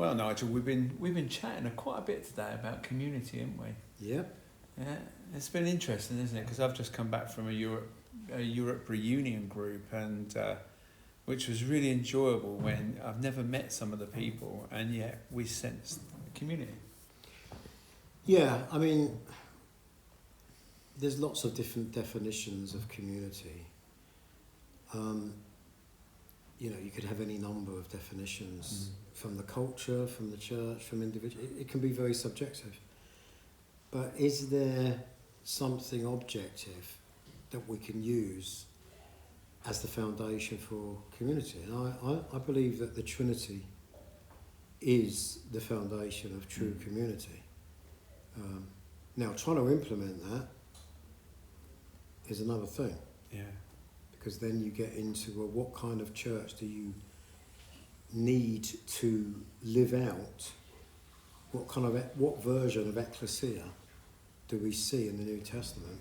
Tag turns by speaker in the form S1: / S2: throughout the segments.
S1: Well, Nigel, we've been chatting quite a bit today about community, haven't we?
S2: Yep.
S1: Yeah, it's been interesting, isn't it? Because I've just come back from a Europe reunion group, and which was really enjoyable. When I've never met some of the people, and yet we sensed community.
S2: Yeah, I mean, there's lots of different definitions of community. You could have any number of definitions from the culture, from the church, from individual. It can be very subjective. But is there something objective that we can use as the foundation for community? And I believe that the Trinity is the foundation of true community. Now, trying to implement that is another thing.
S1: Yeah.
S2: Because then you get into what kind of church do you need to live out? What version of ecclesia do we see in the New Testament?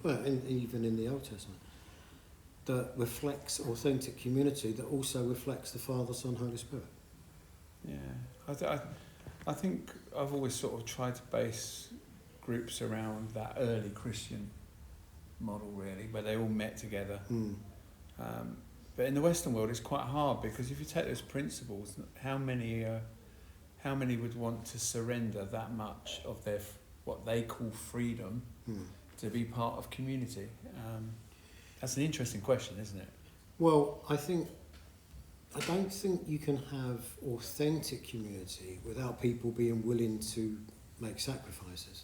S2: Well, even in the Old Testament, that reflects authentic community, that also reflects the Father, Son, Holy Spirit.
S1: Yeah, I think I've always sort of tried to base groups around that early Christian model, really, where they all met together. But in the Western world, it's quite hard, because if you take those principles, how many would want to surrender that much of their what they call freedom to be part of community? That's an interesting question, isn't it?
S2: Well, I don't think you can have authentic community without people being willing to make sacrifices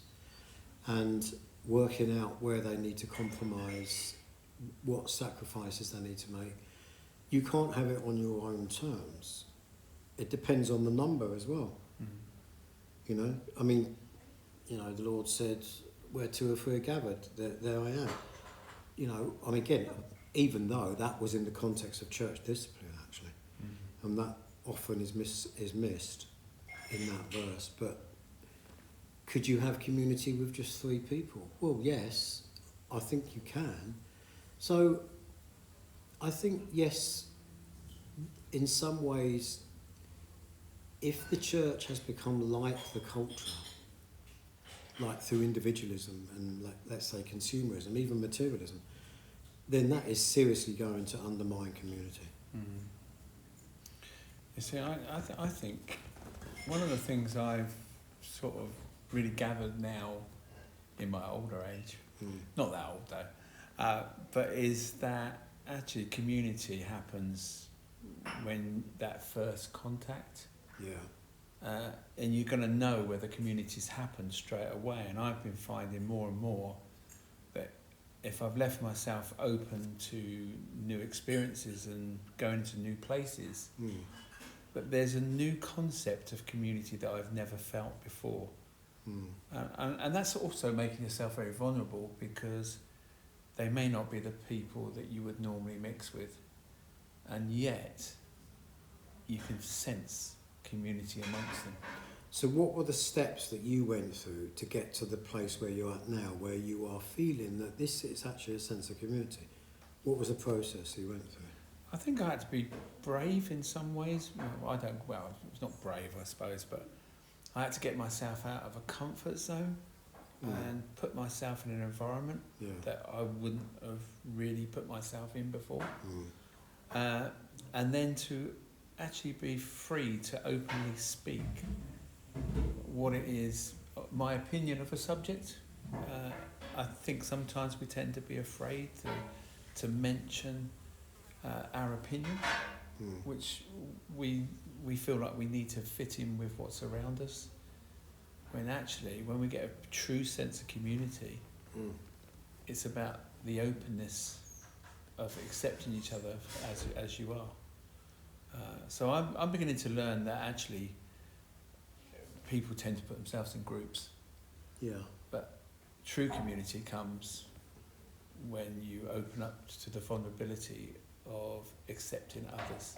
S2: and working out where they need to compromise, what sacrifices they need to make. You can't have it on your own terms. It depends on the number as well. I mean, the Lord said, where two or three are gathered, there I am. Again, even though that was in the context of church discipline, actually, and that often is missed in that verse. But could you have community with just three people? Well, yes, I think you can. So I think, yes, in some ways, if the church has become like the culture, like through individualism and, let's say, consumerism, even materialism, then that is seriously going to undermine community.
S1: You see, I think one of the things I've sort of really gathered now in my older age, not that old though, but is that actually community happens when that first contact.
S2: Yeah.
S1: And you're going to know whether communities happen straight away. And I've been finding more and more that if I've left myself open to new experiences and going to new places, that there's a new concept of community that I've never felt before. And that's also making yourself very vulnerable, because they may not be the people that you would normally mix with. And yet, you can sense community amongst them.
S2: So what were the steps that you went through to get to the place where you're at now, where you are feeling that this is actually a sense of community? What was the process you went through?
S1: I think I had to be brave in some ways. It's not brave, I suppose, but I had to get myself out of a comfort zone and put myself in an environment that I wouldn't have really put myself in before. And then to actually be free to openly speak what it is, my opinion of a subject. I think sometimes we tend to be afraid to mention our opinion, which we feel like we need to fit in with what's around us. When actually, when we get a true sense of community, it's about the openness of accepting each other as you are. So I'm beginning to learn that actually people tend to put themselves in groups.
S2: Yeah.
S1: But true community comes when you open up to the vulnerability of accepting others.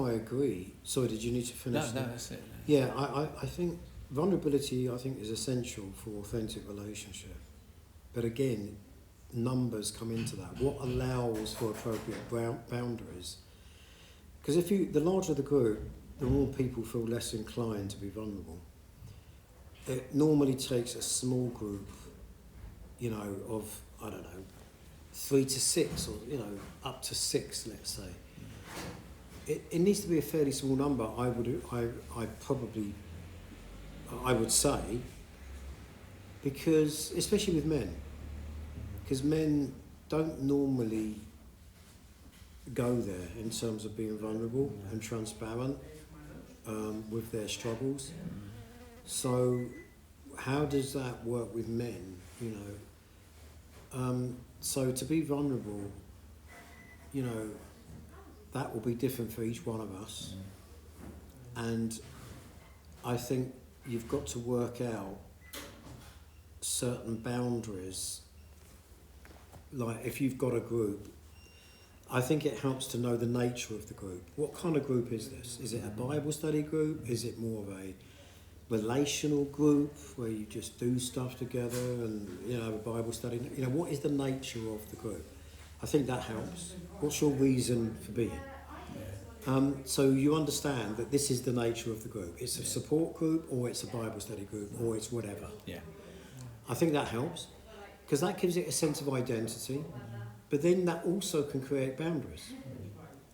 S2: I agree. Sorry, did you need to finish?
S1: No, that's it.
S2: Yeah, I think vulnerability, is essential for authentic relationship. But again, numbers come into that. What allows for appropriate boundaries Because the larger the group, the more people feel less inclined to be vulnerable. It normally takes a small group, of, I don't know, 3 to 6 or, up to 6, let's say. It needs to be a fairly small number, I would say, because, especially with men, because men don't normally go there in terms of being vulnerable and transparent with their struggles. So how does that work with men, so to be vulnerable, that will be different for each one of us. And I think you've got to work out certain boundaries. Like if you've got a group, I think it helps to know the nature of the group. What kind of group is this? Is it a Bible study group? Is it more of a relational group where you just do stuff together and, a Bible study? What is the nature of the group? I think that helps. What's your reason for being? So you understand that this is the nature of the group. It's a support group, or it's a Bible study group, or it's whatever.
S1: Yeah.
S2: I think that helps, because that gives it a sense of identity, but then that also can create boundaries,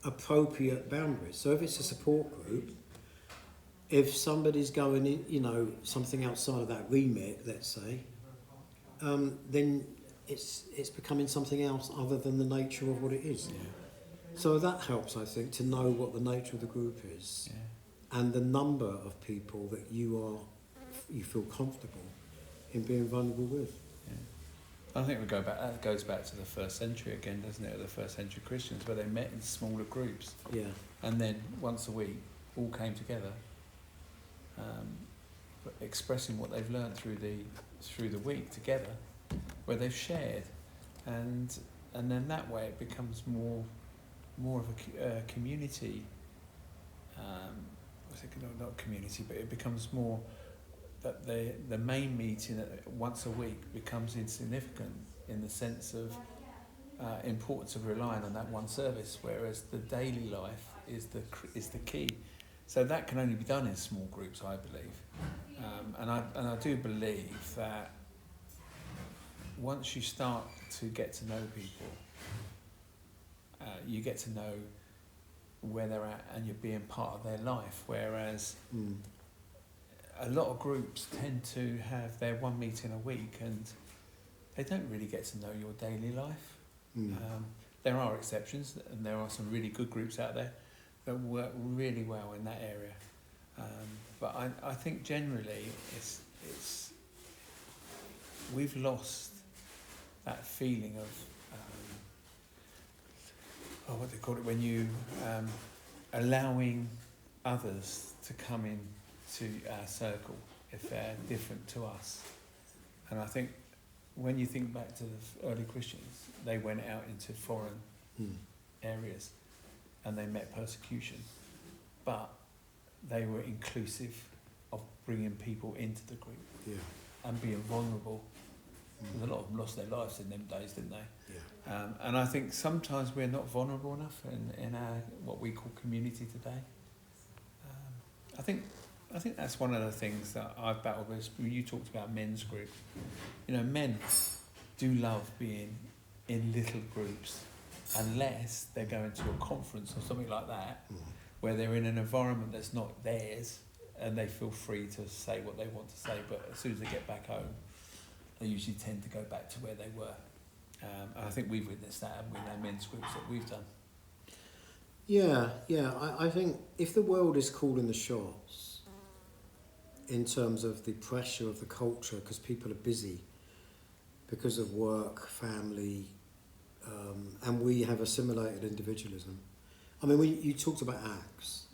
S2: appropriate boundaries. So if it's a support group, if somebody's going in, something outside of that remit, let's say, then it's becoming something else other than the nature of what it is.
S1: Yeah.
S2: So that helps, I think, to know what the nature of the group is, and the number of people that you feel comfortable in being vulnerable with.
S1: I think that goes back to the first century again, doesn't it? The first century Christians, where they met in smaller groups.
S2: Yeah.
S1: And then once a week, all came together, expressing what they've learned through the week together, where they've shared, and then that way it becomes more of a community. Not community, but it becomes more that the main meeting once a week becomes insignificant in the sense of importance of relying on that one service, whereas the daily life is the key. So that can only be done in small groups, I believe, and I do believe that once you start to get to know people, you get to know where they're at, and you're being part of their life. Whereas a lot of groups tend to have their one meeting a week, and they don't really get to know your daily life. There are exceptions, and there are some really good groups out there that work really well in that area. But I think generally it's we've lost that feeling of what do they call it, when you allowing others to come in to our circle if they're different to us. And I think when you think back to the early Christians, they went out into foreign areas and they met persecution, but they were inclusive of bringing people into the group and being vulnerable. A lot of them lost their lives in them days, didn't they? Yeah. And I think sometimes we're not vulnerable enough in our what we call community today. I think that's one of the things that I've battled with. You talked about men's group. Men do love being in little groups, unless they're going to a conference or something like that, where they're in an environment that's not theirs, and they feel free to say what they want to say. But as soon as they get back home, they usually tend to go back to where they were. And I think we've witnessed that with our men's groups that we've done.
S2: Yeah. I think if the world is calling the shots in terms of the pressure of the culture, because people are busy because of work, family, and we have assimilated individualism. I mean, when you talked about Acts,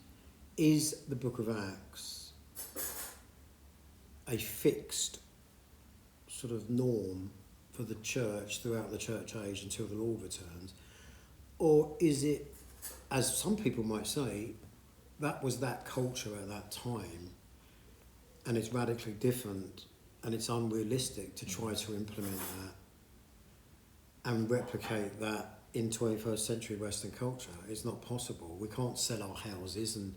S2: is the book of Acts a fixed sort of norm for the church throughout the church age until the Lord returns? Or is it, as some people might say, that was that culture at that time, and it's radically different, and it's unrealistic to try to implement that and replicate that in 21st century Western culture. It's not possible. We can't sell our houses and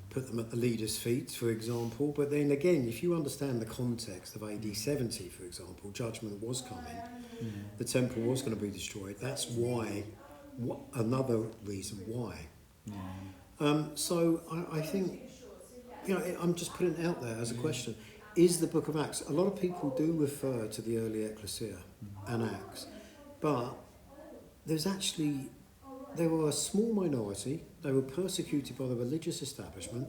S2: put them at the leader's feet, for example. But then again, if you understand the context of AD 70, for example, judgment was coming, the temple was going to be destroyed. That's why, another reason why. So I think, I'm just putting it out there as a question. Is the Book of Acts, a lot of people do refer to the early ecclesia and Acts, but they were a small minority. They were persecuted by the religious establishment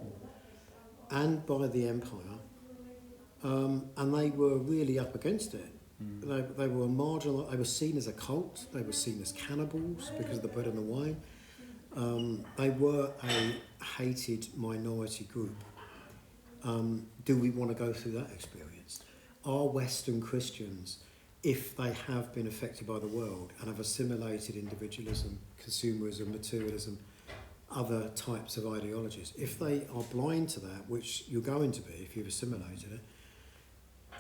S2: and by the empire, and they were really up against it. They were marginal. They were seen as a cult. They were seen as cannibals because of the bread and the wine. They were a hated minority group. Do we want to go through that experience? Are Western Christians, if they have been affected by the world and have assimilated individualism, consumerism, materialism, other types of ideologies, if they are blind to that, which you're going to be if you've assimilated it,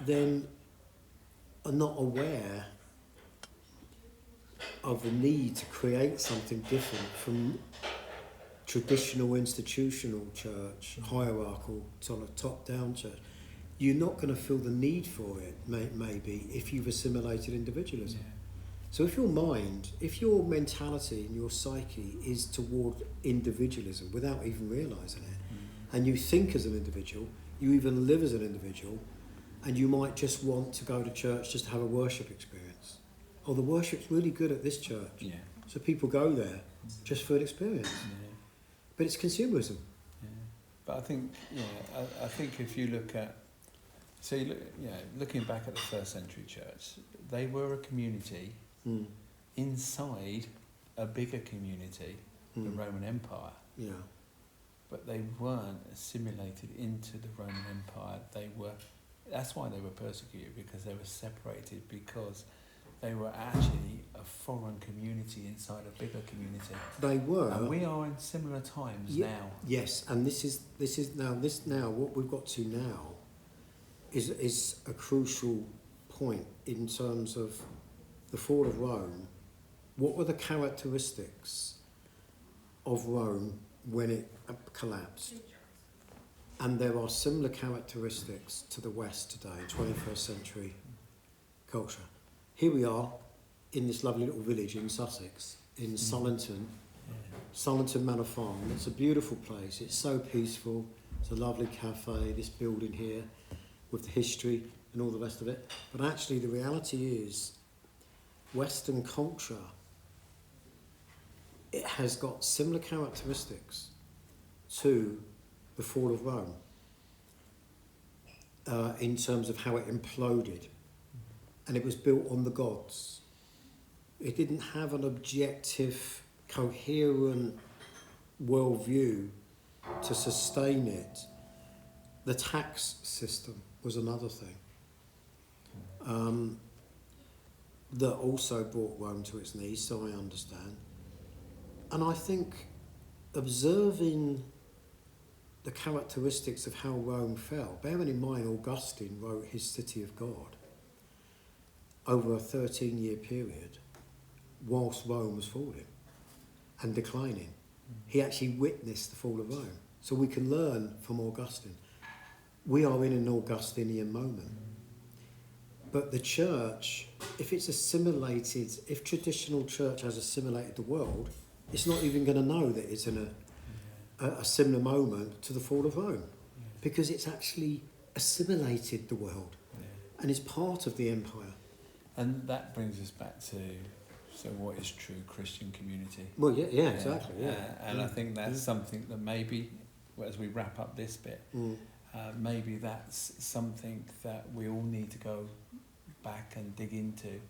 S2: then are not aware of the need to create something different from traditional institutional church, hierarchical, sort of top-down church, you're not going to feel the need for it, maybe, if you've assimilated individualism. Yeah. So if your mentality and your psyche is toward individualism without even realising it, and you think as an individual, you even live as an individual, and you might just want to go to church just to have a worship experience. Oh, the worship's really good at this church. Yeah. So people go there just for an experience. Yeah. But it's consumerism.
S1: Yeah. But I think, I think if you look at, looking back at the first century church, they were a community inside a bigger community, the Roman Empire. Yeah. But they weren't assimilated into the Roman Empire. That's why they were persecuted, because they were separated, because they were actually a foreign community inside a bigger community.
S2: They were.
S1: And we are in similar times now.
S2: Yes, and this is now what we've got to now is a crucial point in terms of the fall of Rome. What were the characteristics of Rome when it collapsed? And there are similar characteristics to the West today, 21st century culture. Here we are in this lovely little village in Sussex, in Sullington Manor Farm. It's a beautiful place. It's so peaceful. It's a lovely cafe, this building here with the history and all the rest of it. But actually the reality is Western culture, it has got similar characteristics to the fall of Rome in terms of how it imploded. And it was built on the gods. It didn't have an objective, coherent worldview to sustain it. The tax system was another thing that also brought Rome to its knees, so I understand. And I think observing the characteristics of how Rome fell, bearing in mind Augustine wrote his City of God over a 13-year period whilst Rome was falling and declining. He actually witnessed the fall of Rome. So we can learn from Augustine. We are in an Augustinian moment. But the church, if traditional church has assimilated the world, it's not even going to know that it's in a similar moment to the fall of Rome, because it's actually assimilated the world and is part of the empire.
S1: And that brings us back to, so what is true Christian community?
S2: Well, yeah, exactly, yeah.
S1: And I think that's something that maybe, as we wrap up this bit, maybe that's something that we all need to go back and dig into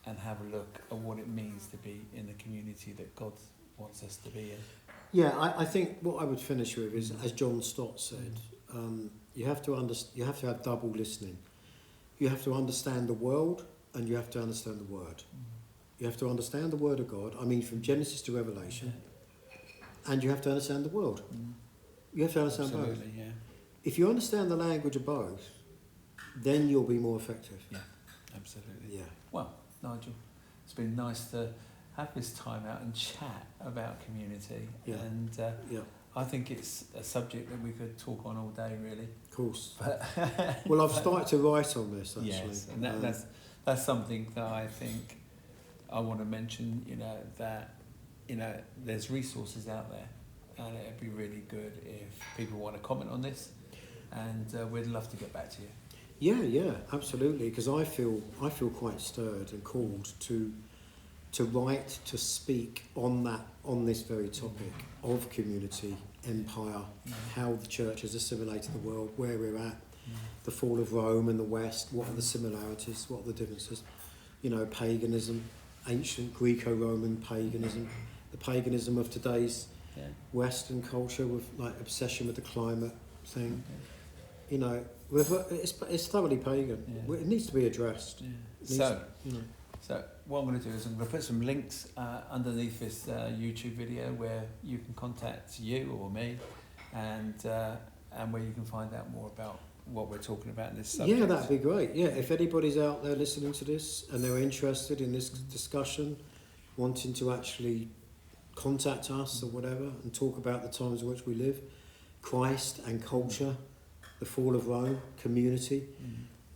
S1: and have a look at what it means to be in the community that God wants us to be in.
S2: Yeah, I think what I would finish with is, as John Stott said, you have to have double listening. You have to understand the world, and you have to understand the Word. You have to understand the Word of God, from Genesis to Revelation, and you have to understand the world. You have to understand both. Yeah. If you understand the language of both, then you'll be more effective.
S1: Yeah, absolutely.
S2: Yeah.
S1: Well, Nigel, it's been nice to have this time out and chat about community.
S2: Yeah.
S1: And
S2: Yeah.
S1: I think it's a subject that we could talk on all day, really.
S2: Of course.
S1: But
S2: Well, I've started to write on this actually.
S1: yes, and that's something that I think I want to mention. That there's resources out there, and it'd be really good if people want to comment on this, and we'd love to get back to you.
S2: Yeah, absolutely. Because I feel quite stirred and called to write, to speak on this very topic of community, empire, how the church has assimilated the world, where we're at, the fall of Rome and the West. What are the similarities? What are the differences? Paganism, ancient Greco-Roman paganism, the paganism of today's Western culture with like obsession with the climate thing. It's thoroughly pagan.
S1: Yeah.
S2: It needs to be addressed.
S1: Yeah. So what I'm going to do is I'm going to put some links underneath this YouTube video where you can contact you or me, and where you can find out more about what we're talking about in this subject.
S2: Yeah, that'd be great. Yeah, if anybody's out there listening to this and they're interested in this discussion, wanting to actually contact us or whatever and talk about the times in which we live, Christ and culture, the fall of Rome, community,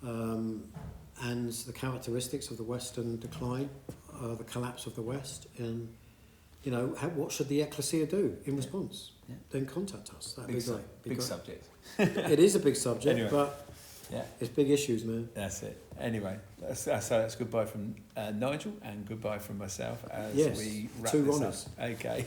S2: and the characteristics of the Western decline, the collapse of the West, and what should the ecclesia do in response? Yeah. Then contact us. That'd be great.
S1: Big subject.
S2: It is a big subject,
S1: anyway,
S2: but it's big issues, man.
S1: That's it. Anyway, that's goodbye from Nigel and goodbye from myself as we wrap this up. Okay.